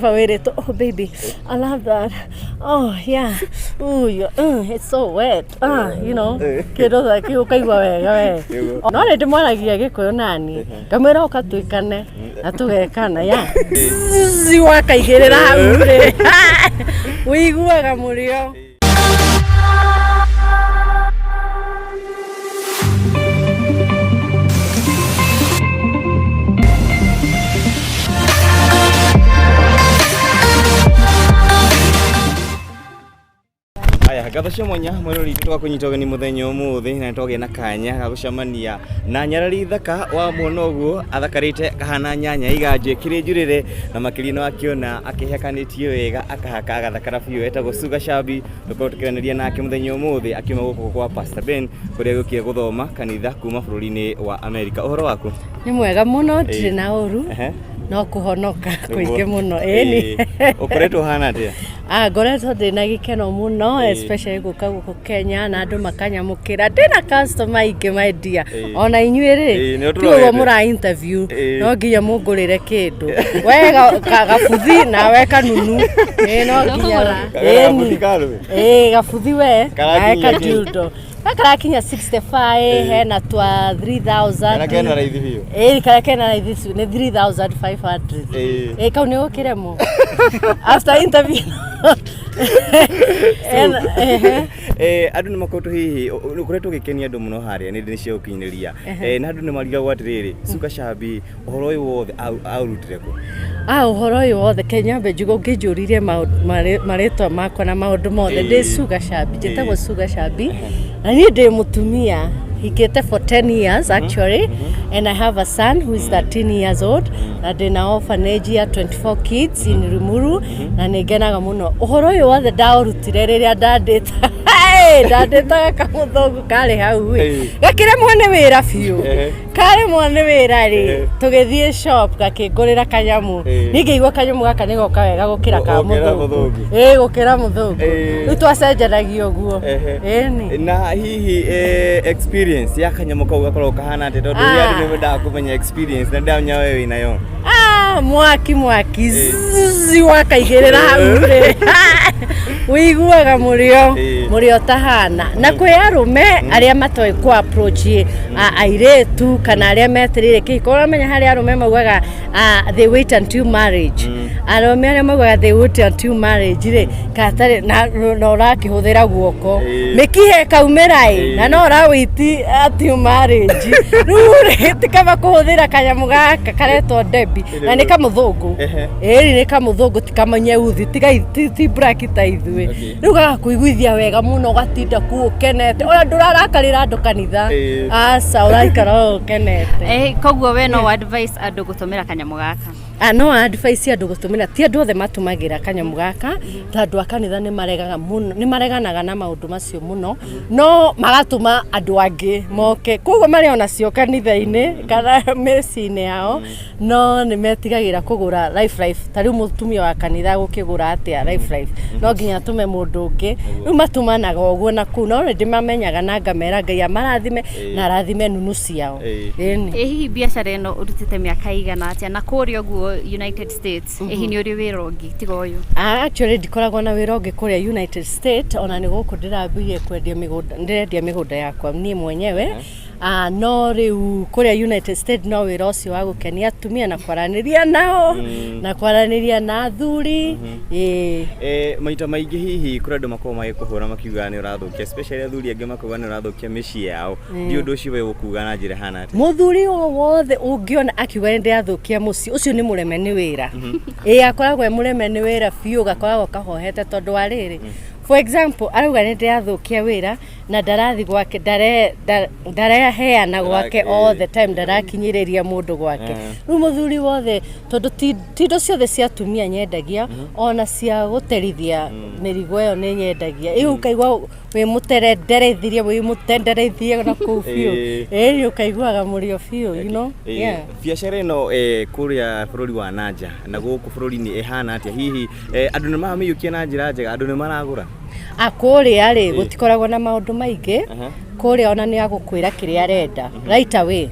Oh baby, I love that. Oh yeah. Ooh, it's so wet. You know. Kido za kiukaigwa wega we. No ni ndimwaragia gikuyu nani. Kamera ukatwikane na tugekana ya. Wakaigirira hau ri. Uiguaga Mürio. Gatho mwanya mwero ritu twakunyitoga ni muthenya umuthi na twagia na kanya gagucamania na nyarari thaka wa mwana uguo athakarite kahana nyanya iganje kirinjurire na makirino akiona akihekanitio wega akahaka agathakara biu etagwo Gacambi tukotukiraniria nake muthenya umuthi akiuma guku kwa Pastor Ben kuria gukie guthoma kanitha kuma bururi-ini wa America. Uhoro waku? Ni mwega muno tiri na uru no kuhonoka kuingi muno eni ukoretwo hana atia? Ngoretwo ndina gikeno muno especially guka guku Kenya na andu makanyamukira ndina customer ingi my dear ona inyuĩ ri tuo mura interview no nginya mungurire kindu wega gabuthi na weka nunu no nginya gabuthi we ka dildo karakinya 65 hena twa 3000 karakena raithi biu karakena raithi ni 3500 kau ni ukiremo after interview andu nimakoto hihi ukuretwo gikenia andu muno haria ni cia ukinyiriria na andu nimarigagwo atiriri Gacambi uhoro uyu wothe aurutire ku uhoro uyu wothe Kenya benjugo ngijuririe maretwa makwa na maundu mothe ndi Gacambi njitagwo Gacambi na ni ndi mutumia hikete for 10 years actually and I have a son who is 13 years old na ndina orphanage ya 24 kids in Limuru na nigenaga muno uhoro uyu wothe ndaurutire riria ndandita ndandita kamuthungu kari hau gakiremwo ni wira biu karemwo ni wira ri tugithie shop gakingurira kanyamu ningeigua kanyamu gaka nigoka wega gukira ka muthungu gukira muthungu riu twacenjanagia uguo eni na hihi experience ya kanyamu kau gakorwo kahana ati tondu ria ndu ndendaga kumenya experience na ndamenya wewe nayo mwaki wakaigirira hau ri uiguaga Mürio tahana na kwi arume aria matoi ku approach airetu kana aria metirire kiko uramenya hari arume maugaga they wait until marriage arume aria maugaga they wait until marriage ri katare na urakihuthira guoko mikihe kaumirai na no urawiti until marriage rure tikaba kuhuthira kanyamu gaka karetwo debi na ni kamuthungu ni kamuthungu tikamanye uthi ti bracket ithui riu Kūigūìthìa wega muno gatinda ku ukenete ona ndurarakarira andu kanitha asa uraikara ukenete koguo we no advice andu gutumira kanyamu gaka no advice andu gutumira ti andu othe matumagira kanyamu gaka tondu akanitha ni maregaga muno ni mareganaga na maundu macio muno no magatuma andu angi moke koguo mari ona cio kanitha-ini kana meci-ini yao no ni metigagira kugura life tariu mutumia wa kanitha gukigura atia life no nginya tume mundu ungi riu matumanaga uguo na ku no ndi mamenyaga na ngamera Ngai amarathime na arathime nunu ciao hihi biacara ino urutite miaka igana atia na kuria uguo United States hihi ni uri wira ungi tiga uyu actually ndikoragwo na wira ungi kuria United States ona ni guku ndirambirie kwendia migunda ndirendia migunda yakwa ni mwenyewe no riu kuria United States no wira ucio wa gukenia atumia na kwaraniria nao na kwaraniria na athuri maita maingi hihi kuri andu makorwo magikuhura makiuga ni urathukia especially athuri angi makuga ni urathukia micii yao ndi undu ucio we gukuga na njira hana ati muthuri wothe ungiona akiuga ndi athukia mucii ucio ni mureme ni wira akoragwo mureme ni wira biu gakoragwo kahohete tondu wa riri for example arauga ni ndiathukia wira na ndarathi gwake ndareheana gwake all the time ndarakinyiriria mundu gwake riu muthuri wothe tondu tindo ciothe cia atumia nyendagia ona cia guterithia mirigo iyo ni nyendagia iu kaigwa wi muterendereithirie wi mutendereithie na ku biu iu kaiguaga Mürio biu you know biacara ino kuria bururi wa nanja na guku bururi-ini ihana atia hihi andu ni mahamiyukia na njira njega andu ni maragura akuria ri gutikoragwo na maundu maingi kuria ona ni agukwira kiria arenda right away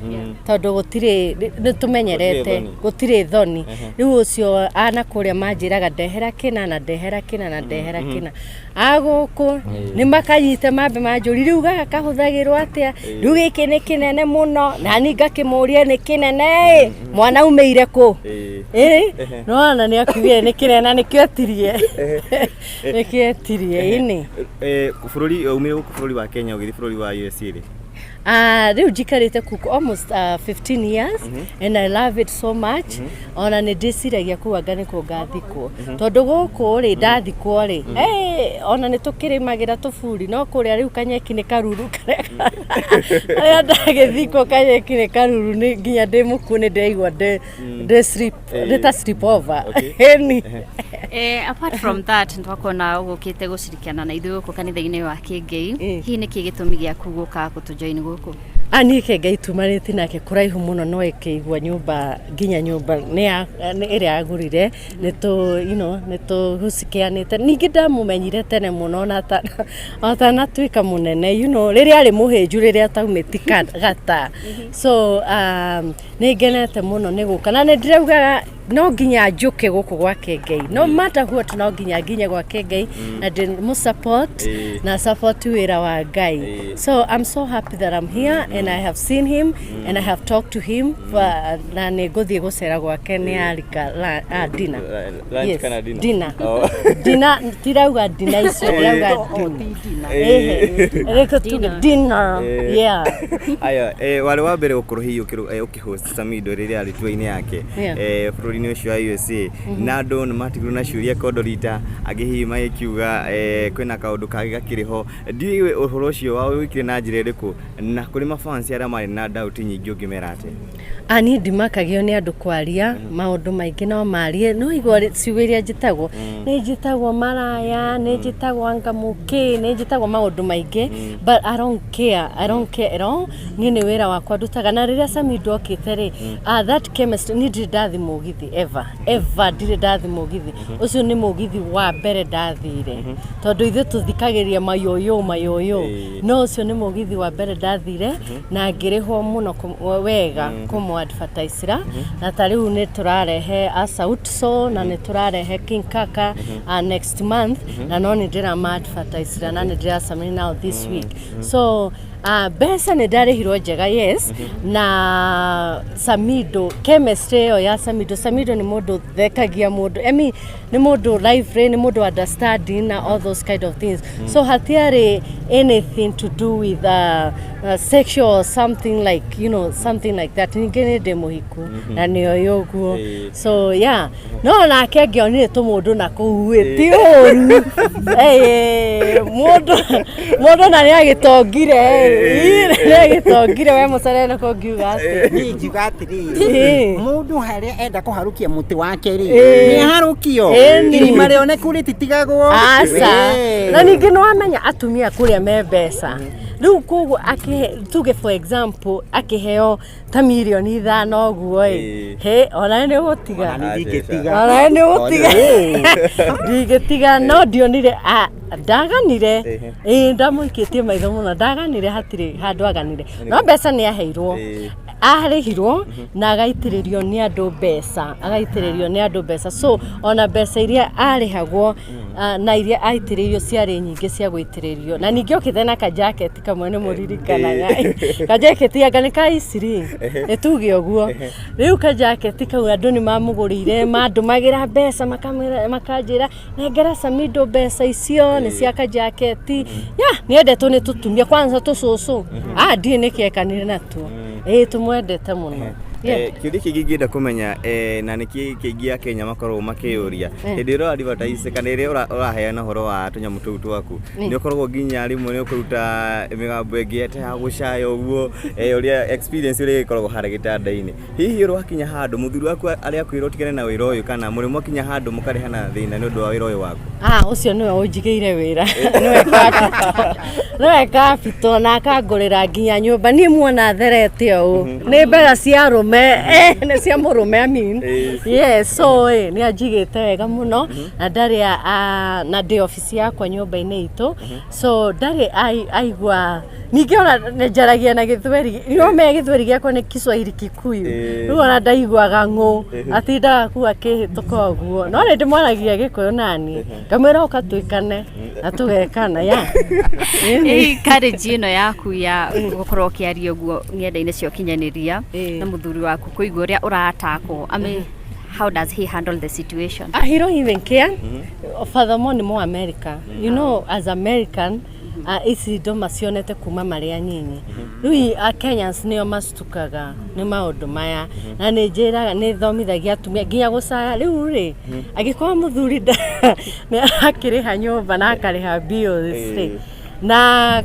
tondu gutire nitumenyerete gutire thoni riu ucio ana kuria manjiraga ndehera kina na ndehera kina na ndehera kina aguku ni makanyite mambe manjuri riu gakahuthagirwo atia riu giki ni kinene muno na ni ngakimuria ni kinene mwana umeire ku no na ni akugire ni kinene ni kiotirie ni kiotirie ini bururi umire ku bururi wa Kenya ugithi bururi wa USA ri riu jikarite kuku almost 15 years and I love it so much ona ni ndiciragia kuanga ni kungathikwo tondu guku ri ndathikwo ri ona ni tukirimagira tufuri no kuria riu kanyeki ni karuru karia ndagithikwo kanyeki ni karuru ni nginya ndi muku ni ndaigwa ndi sleep over apart from that twakona ugukite gucirikiana na ithuĩ guku kanitha-inĩ wa Kĩngei hihi nĩ kĩ gĩtũmi gĩaku gũka gũtũjoin guku ani Ngai tumarite nake kuraihu muno no ĩkĩigua nyũmba nginya nyũmba nĩ ĩrĩa agũrire nĩ tu husikianite ningi ndamumenyire tene muno na ta tuika munene rĩrĩa arĩ mũhĩnju rĩrĩa ataumĩti gata so nĩ ngenete muno nĩ gũka na nĩ ndiraugaga no nginya njuke guku gwake Ngai no matter what no nginya gwake Ngai na mu support na support wira wa Ngai so I'm so happy that I'm here and I have seen him and I have talked to him na nĩ ngũthiĩ gũcera gwake nĩ arika dinner lunch kana dinner dinner tirauga dinner icio tirauga dinner yeah aya wale wa mbere gukuruhio ukihost Samido rĩrĩa arĩ tuaini yake bururi-inĩ ũcio wa USA na andũ nĩ matigirwo na ciũria kodorita agihi magikiuga kwĩna kaũndũ kangĩ gakĩrĩho ndiũĩ ũhoro ũcio wa wĩkire na njĩra ĩrĩkũ na kũrĩ mafans arĩa marĩ na doubt nyingĩ ũngĩmera atĩa ani ndimakagio nĩ andũ kwaria maũndũ maingĩ no marie no igwa ciugo iria njitagwo nĩ njitagwo maraya nĩ njitagwo ngamuki nĩ njitagwo maũndũ maingĩ but I don't care at all nĩ wĩra wakwa ndutaga na rĩrĩa Samido okĩte rĩ that chemistry nĩ ndathi mũgithi ever ndirĩ ndathi mũgithi ũcio nĩ mũgithi wa mbere ndathire tondũ ithuĩ tũthikagĩria mayoyo no ũcio nĩ mũgithi wa mbere ndathire na ngĩrĩhwo mũno wega advertisera na tariu ni turarehe Sauti Sol na ni turarehe King Kaka next month na no ni ndira advertisera na ni ndira samini now this week so besa ni ndarĩhirwo njega yes na Samido chemistry ya Samido ni mũndũ thekagia mũndũ ni mũndũ lively ni mũndũ understanding na all those kind of things so hatiarĩ anything to do with sexual or something like something like that ningĩ ndĩ mũhiku na nĩyo ũguo so yeah no nake ngĩonire tũmũndũ na kũu ti ũru mũndũ na nĩagĩtongire nĩagĩtongire we mũcerere ko ngiuga atĩ ni ngiuga atĩrĩ mũndũ harĩa enda kũharũkia mũtĩ wake rĩ nĩ harũkio irima rĩoneku rĩtitigagwo aca na ningĩ nĩwamenya atumia kũrĩa me mbeca riu koguo tuge for example akiheo ta milioni 5 ũguo ona nĩ gũtiga ndigĩtiga no ndionire ndaganire ndamũikĩtie maitho mũno ndaganire hatirĩ handũ aganire no mbeca nĩ aheirwo arĩhirwo na agaitĩrĩrio nĩ andũ mbeca so ona mbeca iria arĩhagwo na iria aitĩrĩrio ciarĩ nyingĩ cia gũitĩrĩrio na ningĩ okĩte na kajaketi kamwe nĩ mũririkanaga kajaketi anga nĩ kaiciri nĩtuge ũguo rĩu kajaketi kau andũ nĩ mamũgũrĩire mandũmagĩra mbeca makanjĩra nengera Samido mbeca icio nĩ cia kajaketi nĩendetwo nĩ tũtumia kwanza tũcũcũ ndiĩ nĩkĩekanire natuo tumwendete muno kiuria kĩngĩ ngĩenda kũmenya na nĩkĩ kĩngĩ ya Kenya makoragwo makĩũria hĩndĩ ĩrĩa advertise kana rĩrĩa ũraheana ũhoro wa tũnyamũ tũu twaku nĩ ũkoragwo nginya rĩmwe nĩ ũkũruta mĩgambo ĩngĩ ya gũcaya ũguo ũrĩa experience ũrĩa ĩkoragwo harĩa gĩtanda-inĩ hihi ũrwakinya handũ mũthuri waku arĩa akwĩra ũtigane na wĩra ũyũ kana mũrĩ mwakinya handũ mũkarehana thĩna nĩ ũndũ wa wĩra ũyũ waku ũcio nĩwe ũnjigĩire wĩra nĩwe kapito na akangũrĩra nginya nyũmba niĩ muona therete ũũ nĩ mbega cia arũme murume ne cia murume I mean yes so ni ajigite wega muno na ndari na ndi office yakwa nyumba-ini itu so ndari aigua ningiona njaragia na Githweri no me Githweri giakwa ni Kiswahili Kikuyu riu ona ndaiguaga ng'u atindaga ku akihituka uguo no ni ndimwaragia Gikuyu nani ngamwira ukatwikane na tugekana ya courage ino yaku ya gukorwo ukiaria uguo ng'enda-ini cia ukinyaniria na muthuri waku kuigua uria uratakwo how does he handle the situation? He don't even care. Furthermore ni mo America. You know, as American, ici ndo macionete kuma maria nyinyi. Riu Kenyans nio mastukaga ni maundu maya na ni njiraga ni thomithagia atumia nginya gucaya riu ri agikorwo muthuri ni akiriha nyumba na akariha bills na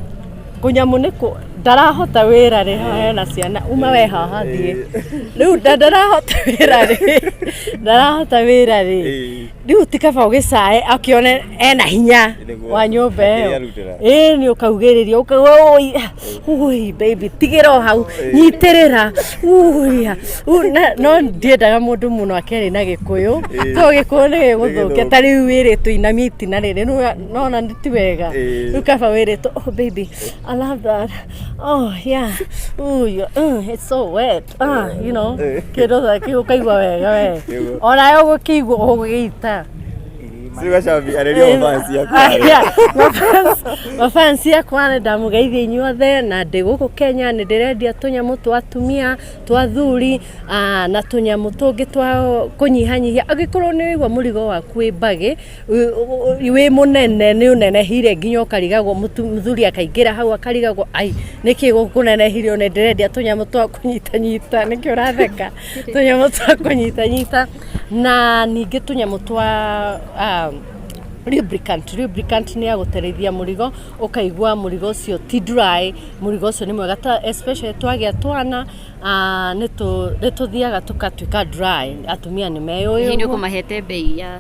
kunyamu niko ndarahota wira ri hena ciana uma we haha thie riu ndarahota wira ri riu tikaba ugicae akione ena hinya wa nyumba iyo ni ukaugiriria ui baby tigiro hau nyitirira no ndiendaga mundu muno akeri na Gikuyu to Gikuyu ni guthukia ta riu wiritu inamiti na riri no na nditi wega riu kaba wiritu oh baby I love that oh yeah it's so wet you know kido thaki ukaigua wega we ona yo gukigua ugiita Gacambi arerio mafansi mafansi yakwa ndamugeithia inyuothe na ndi guku Kenya ni ndirendia tunyamu twa atumia twa athuri na tunyamu tungi twa kunyihanyihia agikorwo ni wigua murigo waku wi mbagi wi munene ni unenehire nginya ukarigagwo muthuri akaingira hau akarigagwo ai niki gukunenehire ni ndirendia tunyamu twa kunyitanyita niki uratheka tunyamu twa kunyitanyita na ningi tunyamu twa lubricant ni agutereithia murigo ukaigua murigo ucio ti dry murigo ucio ni mwega especially twagia twana nituthiaga tukatuika dry atumia ni meyo ni kumahete bei ya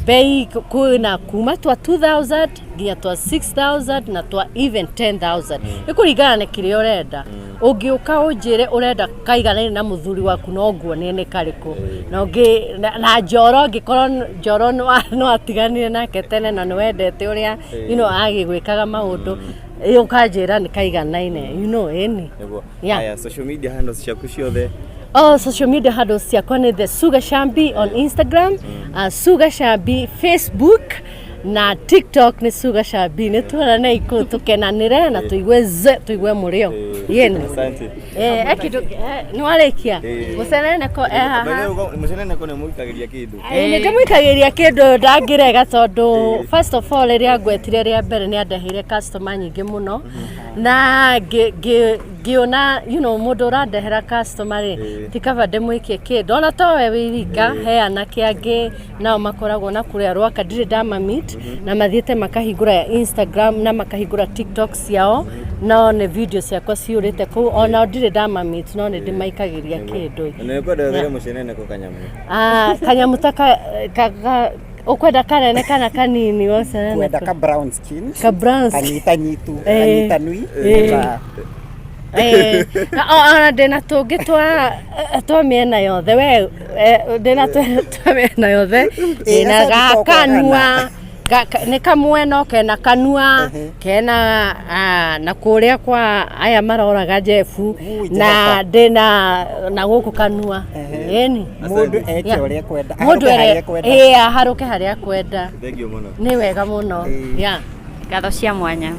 bei kuna kuma twa 2000 nginya twa 6000 na twa even 10000 ikuringana na kiria urenda ungiuka unjire urenda kaigana na muthuri waku no nguonene kariku na ungi na njoro ngikorwo njoro no atiganire nake tene na nwendete uria agigwikaga maundu ukanjira ni kaiganaine eni yeah social media handles ciaku ciothe social media handles ciakwa ni the Gacambi on Instagram Gacambi Facebook na TikTok ni Gacambi ni tuonane iko tukenanire na tuigwe Mürio yeni asante akidu ni walekia musenene ko musenene ko ni muikagiria kindu ni ngamuikagiria kindu ndangirega tondu first of all ria ngwetire ria mbere ni andehire customer nyingi muno na giona mundu urandehera customer tikaba ndemwikie kindu ona towe wirika he anake angi nao makoragwo na kuria rwaka ndire dama meet na mathiete makahingura Instagram na makahingura TikTok ciao no ne video ciakwa ciurite ku ona ndire dama meet no ne ndimaikagiria kindu ne kwenda thire mucenene ko kanyamu kanyamu taka ukwenda kanene kana kanini wose kwenda ka brown skin kanita nyitu kanita nui ona ndina tungi twa miena yothe we ndina twa miena yothe ina gakanua ni kamwe no kena kanua kena na kuria kwa aya maroraga Jefu na ndina na guku kanua eni mundu eke uria kwenda haruke haria kwenda ni wega muno ngatho cia mwanya.